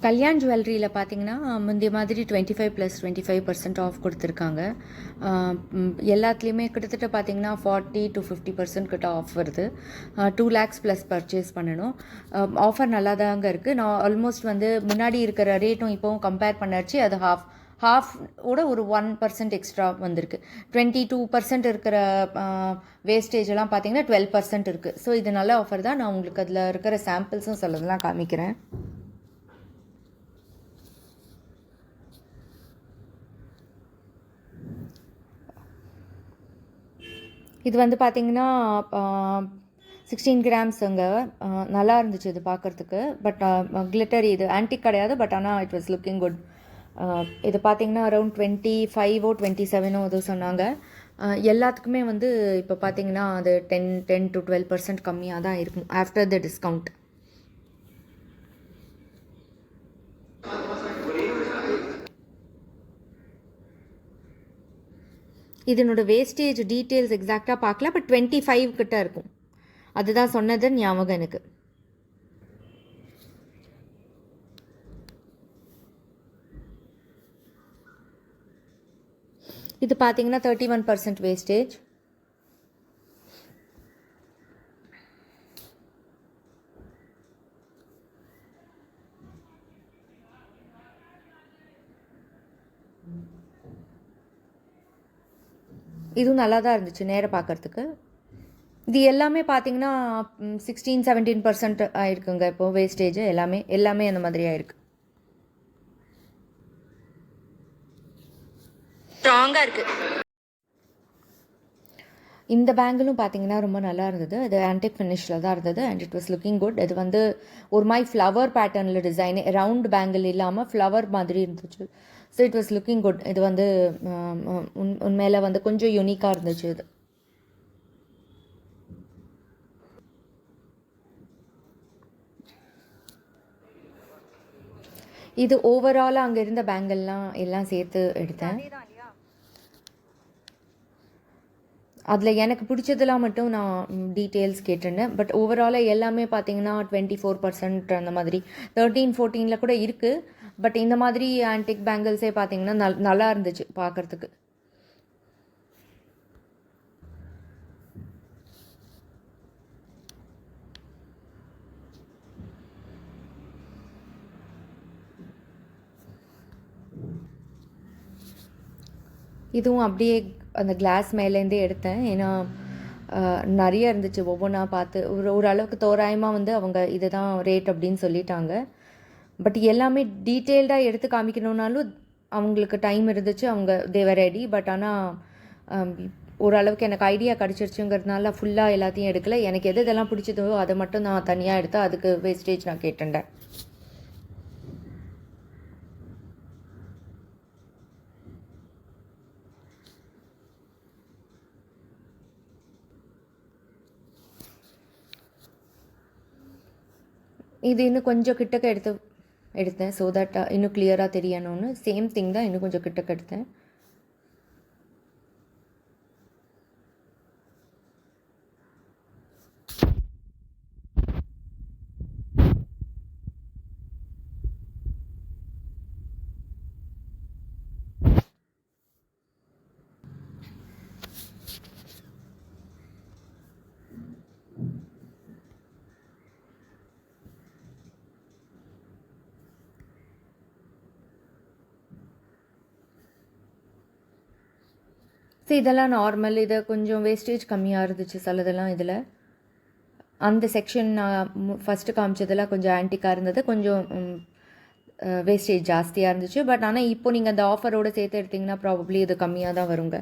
கல்யாண் ஜுவல்லரியில் பார்த்தீங்கன்னா முந்தைய மாதிரி 25+25% ஆஃப் கொடுத்துருக்காங்க. எல்லாத்துலேயுமே கிட்டத்தட்ட பார்த்தீங்கன்னா 40-50% கிட்ட ஆஃப் வருது. 2 lakhs ப்ளஸ் பர்ச்சேஸ் பண்ணணும். ஆஃபர் நல்லா தாங்க இருக்குது. நான் ஆல்மோஸ்ட் வந்து முன்னாடி இருக்கிற ரேட்டும் இப்போவும் கம்பேர் பண்ணாச்சு. அது ஹாஃபோட ஒரு 1% எக்ஸ்ட்ரா வந்திருக்கு. 22% இருக்கிற வேஸ்டேஜ் எல்லாம் பார்த்தீங்கன்னா 12% இருக்குது. ஸோ இது நல்ல ஆஃபர் தான். நான் உங்களுக்கு அதில் இருக்கிற சாம்பிள்ஸும் சொல்லலாம் காமிக்கிறேன். இது வந்து பார்த்திங்கன்னா 16 கிராம்ஸுங்க. நல்லா இருந்துச்சு இது பார்க்குறதுக்கு. பட் கிளிட்டர் இது ஆன்டிக் கிடையாது. பட் ஆனால் இட் வாஸ் லுக்கிங் குட். இது பார்த்திங்கன்னா அரௌண்ட் 25 27 இது சொன்னாங்க. எல்லாத்துக்குமே வந்து இப்போ பார்த்திங்கன்னா அது 10 to 12% கம்மியாக தான் இருக்கும் ஆஃப்டர் த டிஸ்கவுண்ட். இதனோட வேஸ்டேஜ் டீட்டெயில்ஸ் எக்ஸாக்டாக பார்க்கல. பட் 25 கிட்ட இருக்கும். அதுதான் சொன்னது ஞாபகம் எனக்கு. இது பார்த்தீங்கன்னா 31% வேஸ்டேஜ். இதுவும் நல்லா தான் இருந்துச்சு நேராக பார்க்குறதுக்கு. இது எல்லாமே பார்த்தீங்கன்னா 16-17% ஆயிருக்குங்க. இப்போது வேஸ்டேஜ் எல்லாமே அந்த மாதிரி ஆயிருக்கு. ஸ்ட்ராங்காக இருக்குது. இந்த பேங்கிளும் பார்த்தீங்கன்னா ரொம்ப நல்லா இருந்தது. இது ஆன்டிக் ஃபினிஷில் தான் இருந்தது. And it was looking good. இது வந்து ஒரு மாதிரி ஃப்ளவர் பேட்டர்னில் டிசைன், ரவுண்ட் பேங்கிள் இல்லாமல் ஃப்ளவர் மாதிரி இருந்துச்சு. So it was looking good. இது வந்து உண்மையில வந்து கொஞ்சம் யூனிக்காக இருந்துச்சு. இது ஓவராலாக அங்கே இருந்த பேங்கிள்லாம் எல்லாம் சேர்த்து எடுத்தேன். அதில் எனக்கு பிடிச்சதெல்லாம் மட்டும் நான் டீட்டெயில்ஸ் கேட்டிருந்தேன். பட் ஓவராலாக எல்லாமே பார்த்தீங்கன்னா 24% அந்த மாதிரி 13-14 கூட இருக்குது. பட் இந்த மாதிரி ஆன்டிக் பேங்கிள்ஸே பார்த்தீங்கன்னா நல்லா இருந்துச்சு பார்க்குறதுக்கு. இதுவும் அப்படியே அந்த கிளாஸ் மேலேருந்தே எடுத்தேன். ஏன்னா நிறைய இருந்துச்சு. ஒவ்வொன்றா பார்த்து ஓரளவுக்கு தோராயமாக வந்து அவங்க இதுதான் ரேட் அப்படின்னு சொல்லிட்டாங்க. பட் எல்லாமே டீட்டெயில்டாக எடுத்து காமிக்கணுன்னாலும் அவங்களுக்கு டைம் இருந்துச்சு. அவங்க தேவர் ரெடி. பட் ஆனால் ஓரளவுக்கு எனக்கு ஐடியா கிடச்சிருச்சுங்கிறதுனால ஃபுல்லாக எல்லாத்தையும் எடுக்கலை. எனக்கு எது இதெல்லாம் பிடிச்சதோ அதை மட்டும் நான் தனியாக எடுத்தேன். அதுக்கு வேஸ்டேஜ் நான் கேட்டேன். இது இன்னும் கொஞ்சம் கிட்டக்க எடுத்தேன் ஸோ தட் இன்னும் கிளியராக தெரியணும்னு. சேம் திங் தான், இன்னும் கொஞ்சம் கிட்டக்க எடுத்தேன். ஸோ இதெல்லாம் நார்மல். இது கொஞ்சம் வேஸ்டேஜ் கம்மியாக இருந்துச்சு சிலதெல்லாம். இதில் அந்த செக்ஷன் நான் ஃபஸ்ட்டு காமிச்சதெல்லாம் கொஞ்சம் ஆன்டிக்காக இருந்தது. கொஞ்சம் வேஸ்டேஜ் ஜாஸ்தியாக இருந்துச்சு. பட் ஆனால் இப்போ நீங்கள் அந்த ஆஃபரோடு சேர்த்து எடுத்திங்கன்னா ப்ராபப்ளி இது கம்மியாக தான் வருங்க.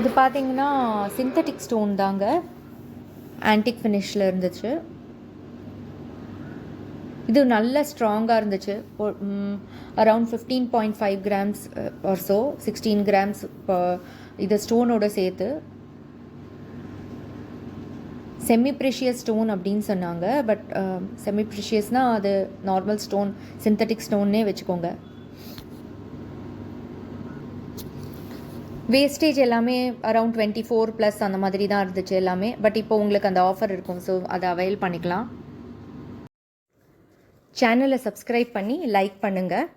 இது பார்த்தீங்கன்னா சிந்தட்டிக் ஸ்டோன் தாங்க. ஆன்டிக் ஃபினிஷில் இருந்துச்சு. இது நல்ல ஸ்ட்ராங்காக இருந்துச்சு. Around 15.5 grams or so 16 grams இது ஸ்டோனோட சேர்த்து. செமி ப்ரிஷியஸ் ஸ்டோன் அப்படின்னு சொன்னாங்க. பட் செமி ப்ரிஷியஸ்னால் அது நார்மல் ஸ்டோன், சிந்தட்டிக் ஸ்டோன்னே வச்சுக்கோங்க. வேஸ்டேஜ் எல்லாமே அரவுண்ட் 24+ அந்த மாதிரி தான் இருந்துச்சு எல்லாமே. பட் இப்போ உங்களுக்கு அந்த ஆஃபர் இருக்கும். ஸோ அதை அவைல் பண்ணிக்கலாம். சேனலை சப்ஸ்கிரைப் பண்ணி லைக் பண்ணுங்கள்.